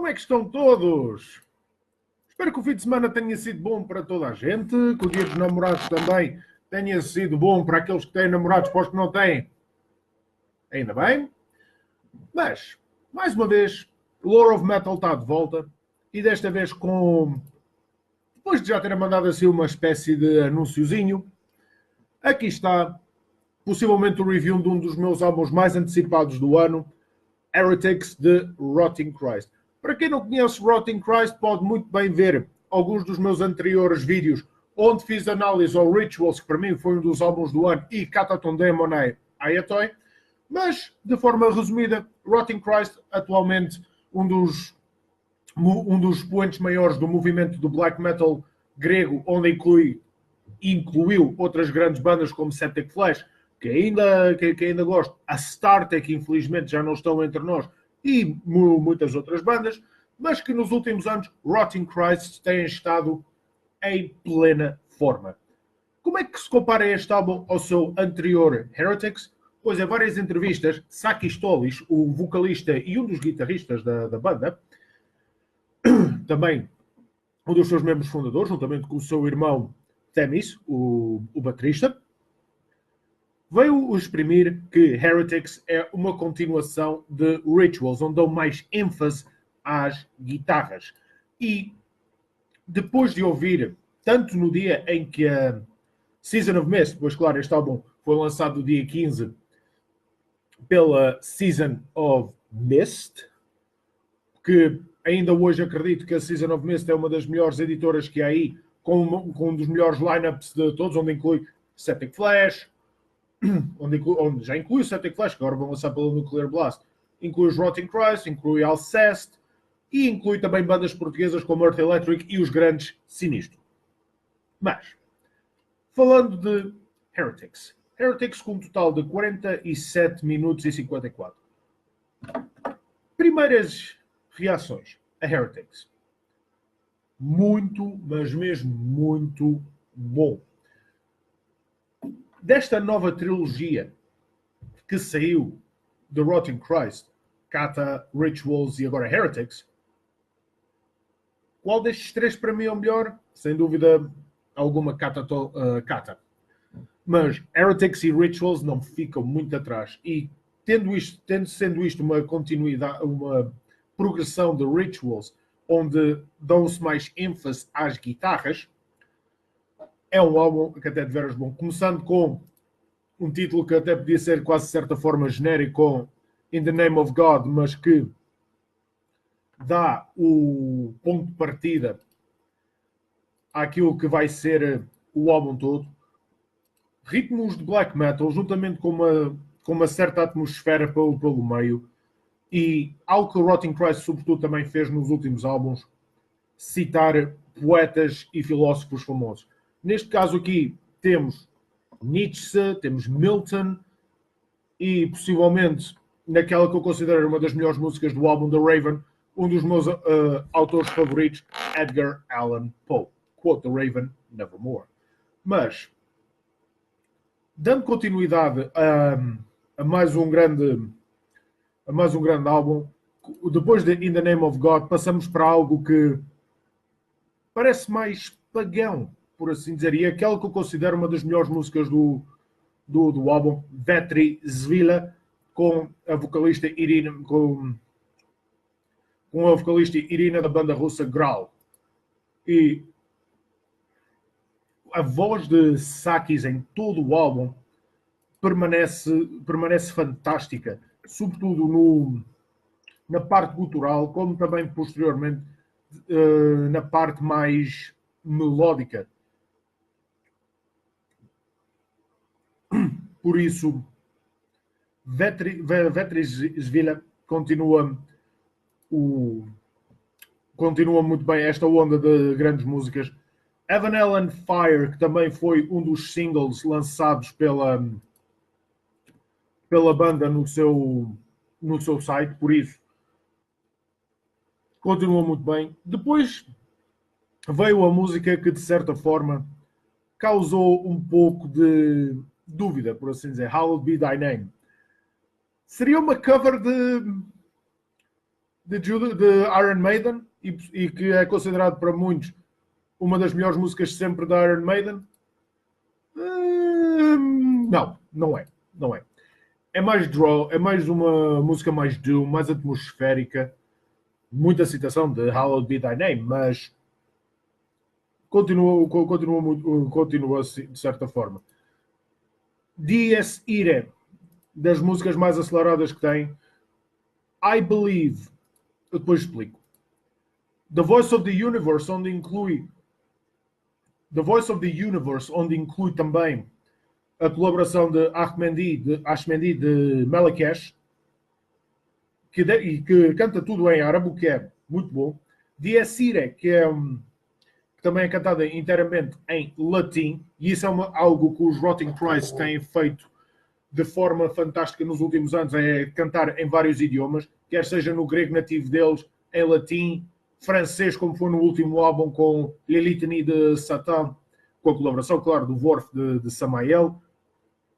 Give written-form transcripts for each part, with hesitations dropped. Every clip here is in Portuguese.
Como é que estão todos? Espero que o fim de semana tenha sido bom para toda a gente, que o dia dos namorados também tenha sido bom para aqueles que têm namorados, para os que não têm. Ainda bem. Mas, mais uma vez, Lore of Metal está de volta e desta vez com... Depois de já ter mandado assim uma espécie de anúnciozinho, aqui está possivelmente o review de um dos meus álbuns mais antecipados do ano, Heretics de Rotting Christ. Para quem não conhece Rotting Christ, pode muito bem ver alguns dos meus anteriores vídeos onde fiz análise ao Rituals, que para mim foi um dos álbuns do ano, e Kataton Demonai Ayatoy. Mas, de forma resumida, Rotting Christ, atualmente um dos expoentes maiores do movimento do black metal grego, onde incluiu outras grandes bandas como Septic Flesh, que ainda gosto, a Starter, que infelizmente já não estão entre nós, e muitas outras bandas, mas que nos últimos anos Rotting Christ tem estado em plena forma. Como é que se compara este álbum ao seu anterior Heretics? Pois em várias entrevistas, Saki Stolis, o vocalista e um dos guitarristas da banda, também um dos seus membros fundadores, juntamente com o seu irmão Themis, o baterista, veio exprimir que Heretics é uma continuação de Rituals, onde dão mais ênfase às guitarras. E depois de ouvir, tanto no dia em que a Season of Mist, pois claro, este álbum foi lançado no dia 15 pela Season of Mist, que ainda hoje acredito que a Season of Mist é uma das melhores editoras que há aí, com um dos melhores lineups de todos, onde inclui Septic Flesh, onde já inclui o Septic Flesh, que agora vão lançar pela Nuclear Blast, inclui os Rotting Christ, inclui Alcest, e inclui também bandas portuguesas como Earth Electric e os grandes Sinistro. Mas, falando de Heretics com um total de 47 minutos e 54. Primeiras reações a Heretics. Muito, mas mesmo muito bom. Desta nova trilogia que saiu de Rotting Christ, Kata, Rituals e agora Heretics, qual destes três para mim é o melhor? Sem dúvida alguma Kata. Mas Heretics e Rituals não ficam muito atrás. E sendo isto uma continuidade, uma progressão de Rituals, onde dão-se mais ênfase às guitarras, é um álbum que até de veras bom. Começando com um título que até podia ser quase de certa forma genérico, com In the Name of God, mas que dá o ponto de partida àquilo que vai ser o álbum todo. Ritmos de black metal, juntamente com uma certa atmosfera pelo meio, e algo que o Rotting Christ sobretudo também fez nos últimos álbuns, citar poetas e filósofos famosos. Neste caso aqui temos Nietzsche, temos Milton e possivelmente naquela que eu considero uma das melhores músicas do álbum, The Raven, um dos meus autores favoritos, Edgar Allan Poe. Quote The Raven, Nevermore. Mas, dando continuidade a mais um grande álbum, depois de In the Name of God, passamos para algo que parece mais pagão, por assim dizer, e é aquela que eu considero uma das melhores músicas do álbum, Vetri Zvila, com a vocalista Irina, com a vocalista Irina da banda russa Graal. E a voz de Sakis em todo o álbum permanece fantástica, sobretudo na parte gutural, como também posteriormente na parte mais melódica. Por isso, Vetri Zvila continua muito bem esta onda de grandes músicas. Heaven, Hell and Fire, que também foi um dos singles lançados pela banda no seu site, por isso continua muito bem. Depois veio a música que de certa forma causou um pouco de dúvida, por assim dizer, Hallowed Be Thy Name. Seria uma cover de Iron Maiden e que é considerado para muitos uma das melhores músicas sempre da Iron Maiden? Não, não é. Não é. É mais draw, é mais uma música mais doom, mais atmosférica. Muita citação de Hallowed Be Thy Name, mas continua de certa forma. Dies Irae, das músicas mais aceleradas que tem. I Believe, eu depois explico. The Voice of the Universe, onde inclui também a colaboração de Ashmendi de Malakesh, que canta tudo em árabe, o que é muito bom. Dies Irae, que também é cantada inteiramente em latim, e isso é algo que os Rotting Christ têm feito de forma fantástica nos últimos anos, é cantar em vários idiomas, quer seja no grego nativo deles, em latim, francês, como foi no último álbum com Le Litanie de Satan, com a colaboração, claro, do Worf de Samael,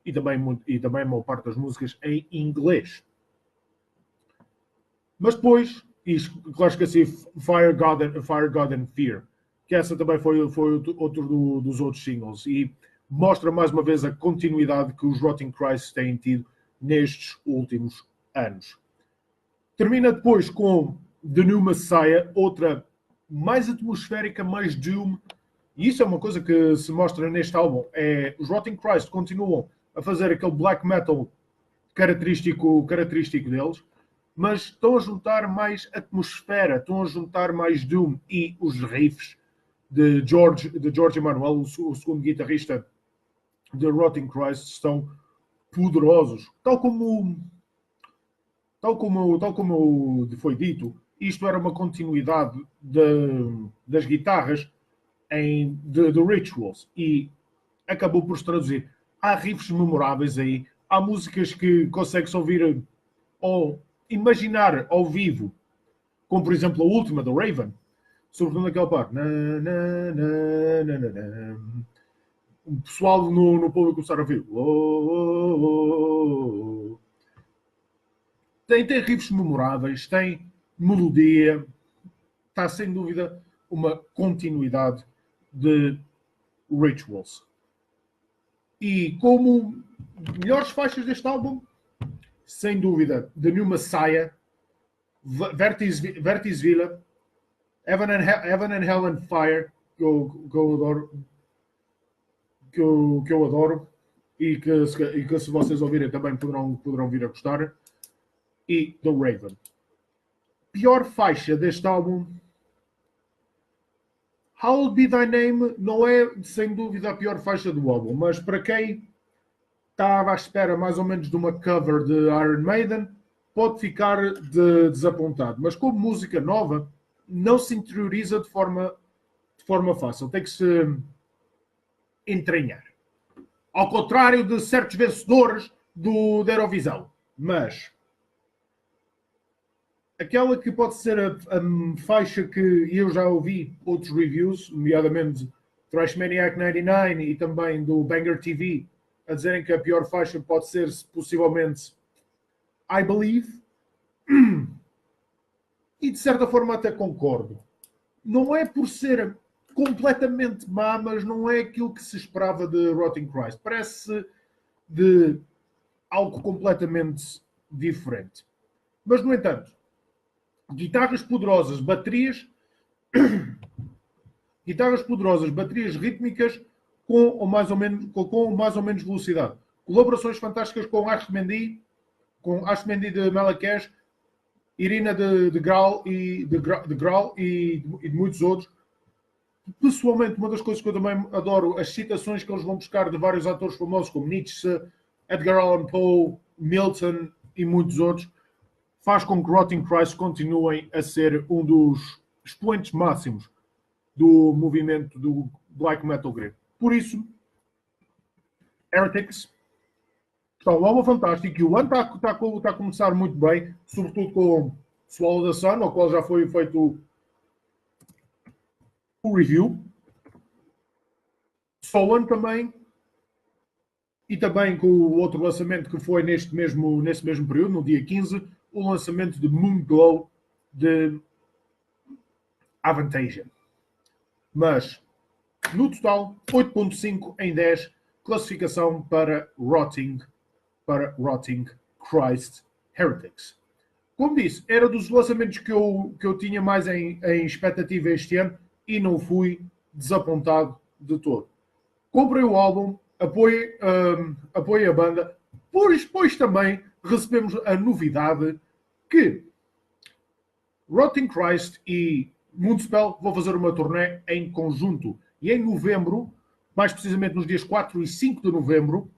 e também a maior parte das músicas em inglês. Mas depois, claro que assim, Fire God and Fear, que essa também foi outro dos outros singles, e mostra mais uma vez a continuidade que os Rotting Christ têm tido nestes últimos anos. Termina depois com The New Messiah, outra mais atmosférica, mais doom, e isso é uma coisa que se mostra neste álbum. Os Rotting Christ continuam a fazer aquele black metal característico deles, mas estão a juntar mais atmosfera, estão a juntar mais doom, e os riffs de George Emanuel, o segundo guitarrista de Rotting Christ, estão poderosos. Tal como foi dito, isto era uma continuidade das guitarras de Rituals, e acabou por se traduzir. Há riffs memoráveis aí, há músicas que consegue-se ouvir ou imaginar ao vivo, como por exemplo a última do Raven, sobretudo naquela parte. O pessoal no público começar a ouvir. Tem riffs memoráveis, tem melodia, está sem dúvida uma continuidade de Rituals. E como melhores faixas deste álbum, sem dúvida, The New Messiah, Vertis Villa, Heaven and Hell and Fire, que eu adoro, que eu adoro, e que se vocês ouvirem também poderão vir a gostar, e The Raven. Pior faixa deste álbum, Hallowed Be Thy Name, não é sem dúvida a pior faixa do álbum, mas para quem estava à espera mais ou menos de uma cover de Iron Maiden, pode ficar desapontado. Mas como música nova, não se interioriza de forma fácil. Tem que se entranhar. Ao contrário de certos vencedores da Eurovisão. Mas aquela que pode ser a faixa que eu já ouvi outros reviews, nomeadamente Thrash Maniac 99 e também do Banger TV, a dizerem que a pior faixa pode ser possivelmente I Believe, e de certa forma até concordo. Não é por ser completamente má, mas não é aquilo que se esperava de Rotting Christ. Parece de algo completamente diferente. Mas, no entanto, guitarras poderosas, baterias rítmicas com mais ou menos velocidade. Colaborações fantásticas com Ashmendi de Malakesh, Irina de Graal e de muitos outros. Pessoalmente, uma das coisas que eu também adoro, as citações que eles vão buscar de vários atores famosos, como Nietzsche, Edgar Allan Poe, Milton e muitos outros, faz com que Rotting Christ continuem a ser um dos expoentes máximos do movimento do black metal grego. Por isso, Heretics está um álbum fantástico, e o ano está a começar muito bem, sobretudo com Swallow the Sun, ao qual já foi feito o review. Solan também, e também com o outro lançamento que foi nesse mesmo período, no dia 15, o lançamento de Moonglow, de Avantasia. Mas, no total, 8.5 em 10, classificação para Rotting Christ Heretics. Como disse, era dos lançamentos que eu tinha mais em expectativa este ano e não fui desapontado de todo. Comprei o álbum, apoiei a banda, pois também recebemos a novidade que Rotting Christ e Moonspell vão fazer uma turnê em conjunto. E em novembro, mais precisamente nos dias 4 e 5 de novembro,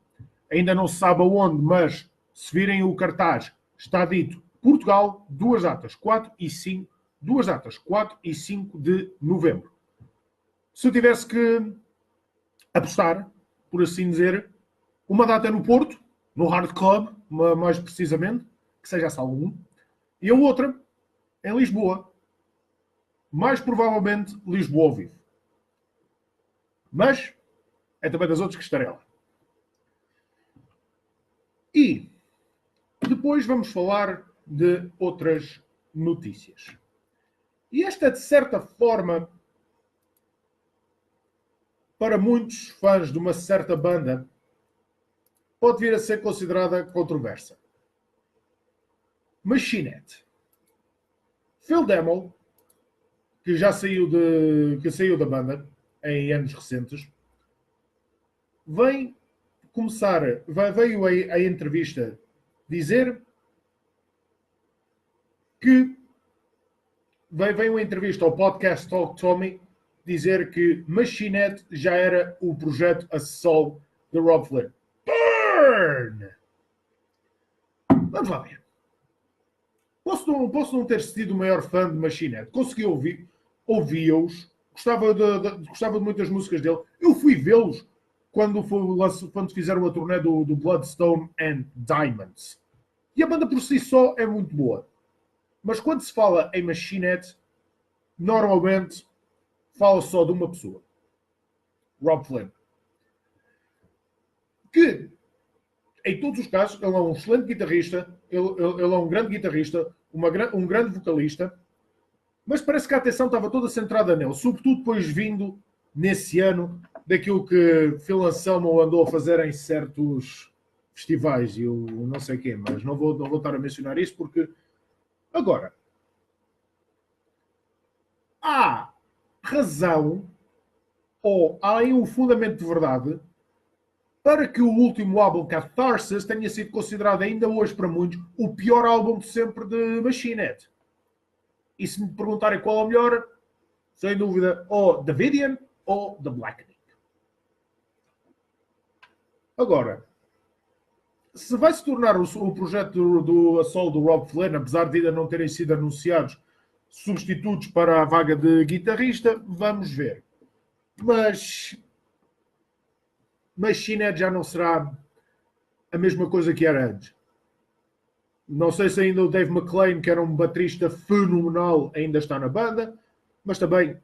ainda não se sabe aonde, mas se virem o cartaz, está dito Portugal, 2 datas, 4 e 5, 2 datas, 4 e 5 de novembro. Se eu tivesse que apostar, por assim dizer, uma data no Porto, no Hard Club, mais precisamente, que seja a sala 1, e a outra em Lisboa. Mais provavelmente Lisboa ao vivo. Mas é também das outras que estarei lá. E depois vamos falar de outras notícias. E esta, de certa forma, para muitos fãs de uma certa banda, pode vir a ser considerada controversa. Machine Head. Phil Demmel, que já saiu da banda em anos recentes, veio a entrevista dizer que veio a entrevista ao podcast Talk Tommy dizer que Machine Head já era o projeto a solo de Rob Flynn. Burn! Vamos lá ver. Posso não ter sido o maior fã de Machine Head. Consegui ouvi-os. Gostava de muitas músicas dele. Eu fui vê-los quando fizeram a turnê do Bloodstone and Diamonds. E a banda por si só é muito boa. Mas quando se fala em Machine Head, normalmente fala só de uma pessoa. Rob Flynn. Que, em todos os casos, ele é um excelente guitarrista, ele é um grande guitarrista, um grande vocalista, mas parece que a atenção estava toda centrada nele, sobretudo depois vindo, nesse ano, daquilo que Phil Anselmo andou a fazer em certos festivais, e eu não sei quem, mas não vou estar a mencionar isso, porque agora há razão ou há aí um fundamento de verdade para que o último álbum, Catharsis, tenha sido considerado ainda hoje para muitos o pior álbum de sempre de Machine Head. E se me perguntarem qual é o melhor, sem dúvida, ou Davidian ou The Blackening. Agora, se vai se tornar o projeto do a solo do Rob Flynn, apesar de ainda não terem sido anunciados substitutos para a vaga de guitarrista, vamos ver. Mas Machine Head já não será a mesma coisa que era antes. Não sei se ainda o Dave McClain, que era um baterista fenomenal, ainda está na banda, mas também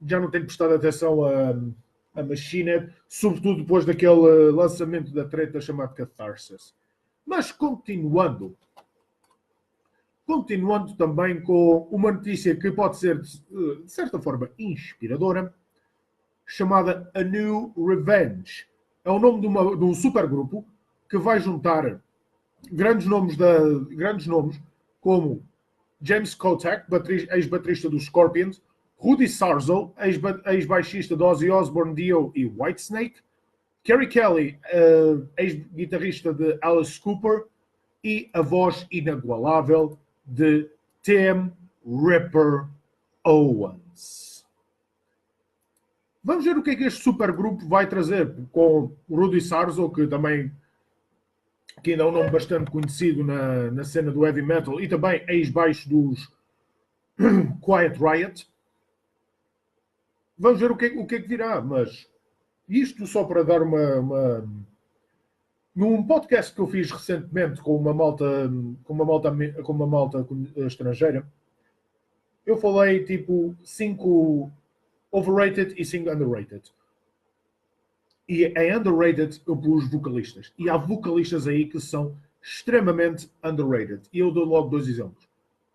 já não tenho prestado atenção a Machine Head, sobretudo depois daquele lançamento da treta chamado Catharsis. Mas continuando também com uma notícia que pode ser, de certa forma, inspiradora, chamada A New Revenge. É o nome de um supergrupo que vai juntar grandes nomes como James Kotak, ex-baterista dos Scorpions, Rudy Sarzo, ex-baixista de Ozzy Osbourne, Dio e Whitesnake, Kerry Kelly, ex-guitarrista de Alice Cooper, e a voz inagualável de Tim Ripper Owens. Vamos ver o que é que este supergrupo vai trazer com Rudy Sarzo, que ainda é um nome bastante conhecido na cena do heavy metal, e também ex-baixo dos Quiet Riot. Vamos ver o que é que virá, mas isto só para dar num podcast que eu fiz recentemente com uma malta estrangeira, eu falei tipo 5 overrated e 5 underrated. E em underrated eu pus vocalistas. E há vocalistas aí que são extremamente underrated. E eu dou logo 2 exemplos.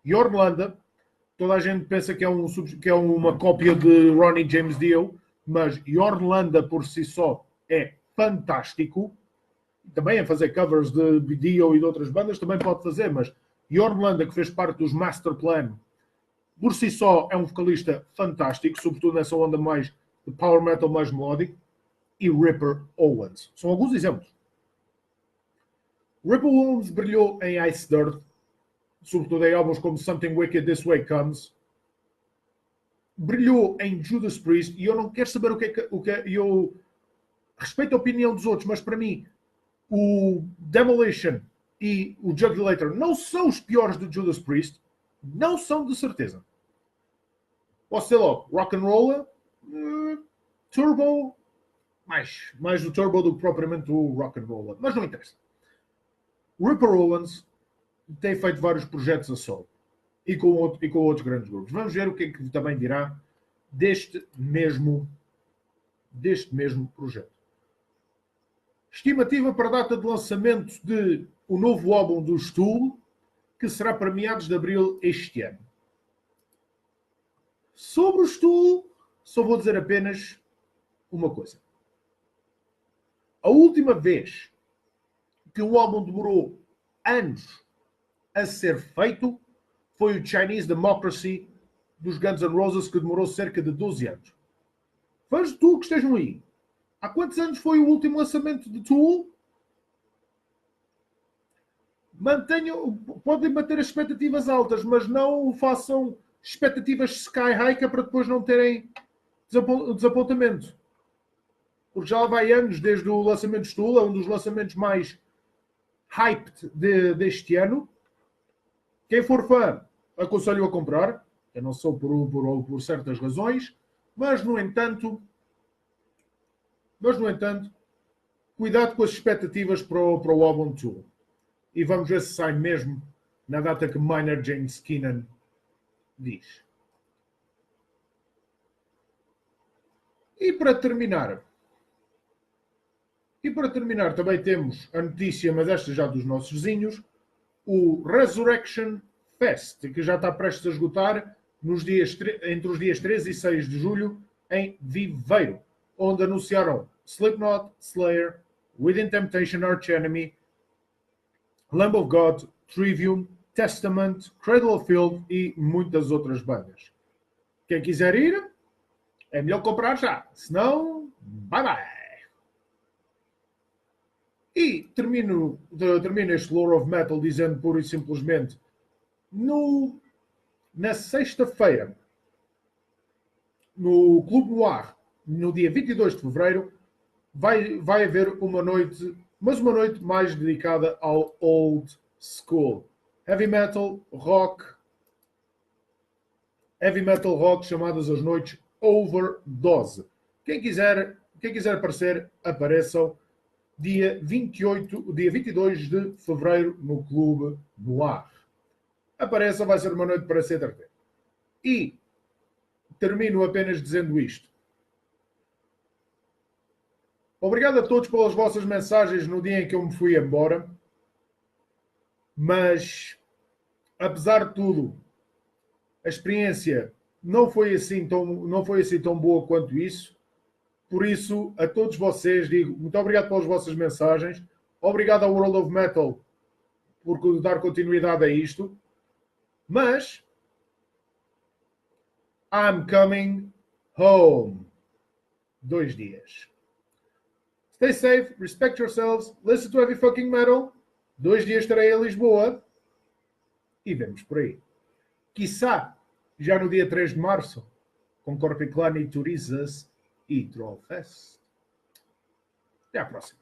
Jorn Landa, toda a gente pensa que é uma cópia de Ronnie James Dio, mas Jorlanda por si só é fantástico. Também a fazer covers de Dio e de outras bandas também pode fazer, mas Jorlanda, que fez parte dos Master Plan, por si só é um vocalista fantástico, sobretudo nessa onda mais de power metal mais melódico. E Ripper Owens. São alguns exemplos. Ripper Owens brilhou em Ice Dirt, sobretudo em álbuns como Something Wicked This Way Comes. Brilhou em Judas Priest, e eu não quero saber o que é. Eu respeito a opinião dos outros, mas para mim, o Demolition e o Jugulator não são os piores do Judas Priest. Não são, de certeza. Posso ser logo, Rock and Roller, Turbo, mais do Turbo do que propriamente o Rock and Roller, mas não interessa. Ripper Owens tem feito vários projetos a solo e com outros grandes grupos. Vamos ver o que é que também dirá deste mesmo projeto. Estimativa para a data de lançamento de o novo álbum do Stool, que será para meados de abril este ano. Sobre o Stool, só vou dizer apenas uma coisa. A última vez que um álbum demorou anos a ser feito foi o Chinese Democracy dos Guns N' Roses, que demorou cerca de 12 anos. Fãs de Tool que estejam aí, há quantos anos foi o último lançamento de Tool? Podem manter as expectativas altas, mas não façam expectativas sky high, que é para depois não terem desapontamento. Porque já vai anos desde o lançamento de Tool, é um dos lançamentos mais hyped deste ano. Quem for fã, aconselho a comprar. Eu não sou por certas razões, mas no entanto, cuidado com as expectativas para o álbum Tool. E vamos ver se sai mesmo na data que Maynard James Keenan diz. E para terminar, também temos a notícia, mas esta já dos nossos vizinhos, o Resurrection Fest, que já está prestes a esgotar entre os dias 13 e 6 de julho em Viveiro, onde anunciaram Slipknot, Slayer, Within Temptation, Arch Enemy, Lamb of God, Trivium, Testament, Cradle of Filth e muitas outras bandas. Quem quiser ir, é melhor comprar já. Senão, bye bye. E termino este Lore of Metal dizendo pura e simplesmente, na sexta-feira, no Clube Noir, no dia 22 de fevereiro, vai haver uma noite mais dedicada ao old school. Heavy metal rock, chamadas as noites Overdose. Quem quiser aparecer, apareçam dia 22 de fevereiro no Clube Noir. Apareçam, vai ser uma noite para se entreter. E termino apenas dizendo isto. Obrigado a todos pelas vossas mensagens no dia em que eu me fui embora. Mas, apesar de tudo, a experiência não foi assim tão boa quanto isso. Por isso, a todos vocês digo muito obrigado pelas vossas mensagens. Obrigado ao World of Metal por dar continuidade a isto. Mas, I'm coming home. 2 dias. Stay safe, respect yourselves, listen to heavy fucking metal. 2 dias estarei em Lisboa. E vemos por aí. Quiçá, já no dia 3 de março, com Corpiclani, Turizas e Trollfest. Até à próxima.